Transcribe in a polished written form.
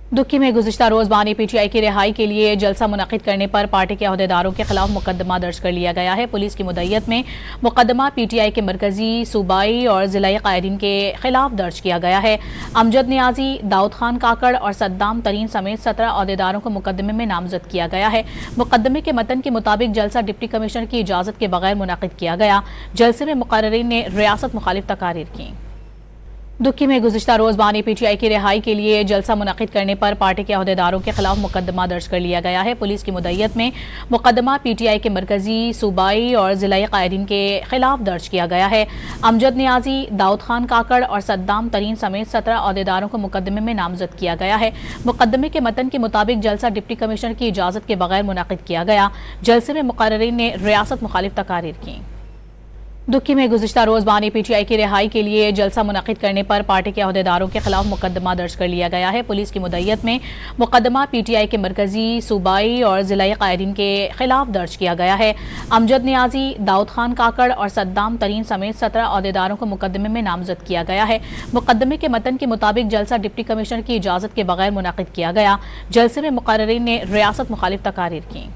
दुखी में गुज़िश्ता रोज़ बानी पीटीआई की रिहाई के लिए जलसा मुनक़िद करने पर पार्टी के अहदेदारों के खिलाफ मुकदमा दर्ज कर लिया गया है। पुलिस की मुद्दइयत में मुकदमा पीटीआई के मरकजी, सूबाई और ज़िलाई क़ायदीन के खिलाफ दर्ज किया गया है। अमजद नियाज़ी, दाऊद खान काकड़ और सद्दाम तरीन समेत 17 अहदेदारों को मुकदमे में नामजद किया गया है। मुकदमे के मतन के मुताबिक जलसा डिप्टी कमिश्नर की इजाज़त के बगैर मुनक़िद किया गया। जलसे में मुक़र्रिरीन ने रियासत मुखालिफ तकारीर की। दुखी में गुज़िश्ता रोज़ बानी पीटीआई की रिहाई के लिए जलसा मुनक़िद करने पर पार्टी के अहदेदारों के खिलाफ मुकदमा दर्ज कर लिया गया है। पुलिस की मुद्दइयत में मुकदमा पीटीआई के मरकजी, सूबाई और ज़िलाई क़ायदीन के खिलाफ दर्ज किया गया है। अमजद नियाज़ी, दाऊद खान काकड़ और सद्दाम तरीन समेत 17 अहदेदारों को मुकदमे में नामजद किया गया है। मुकदमे के मतन के मुताबिक जलसा डिप्टी कमिश्नर की इजाज़त के बगैर मुनक़िद किया गया। जलसे में मुक़र्रिरीन ने रियासत मुखालिफ तकारीर की। दुखी में गुज़िश्ता रोज़ बानी पीटीआई की रिहाई के लिए जलसा मुनक़िद करने पर पार्टी के अहदेदारों के खिलाफ मुकदमा दर्ज कर लिया गया है। पुलिस की मुद्दइयत में मुकदमा पीटीआई के मरकजी, सूबाई और ज़िलाई क़ायदीन के खिलाफ दर्ज किया गया है। अमजद नियाज़ी, दाऊद खान काकड़ और सद्दाम तरीन समेत 17 अहदेदारों को मुकदमे में नामजद किया गया है। मुकदमे के मतन के मुताबिक जलसा डिप्टी कमिश्नर की इजाज़त के बगैर मुनक़िद किया गया। जलसे में मुक़र्रिरीन ने रियासत मुखालिफ तकारीर की।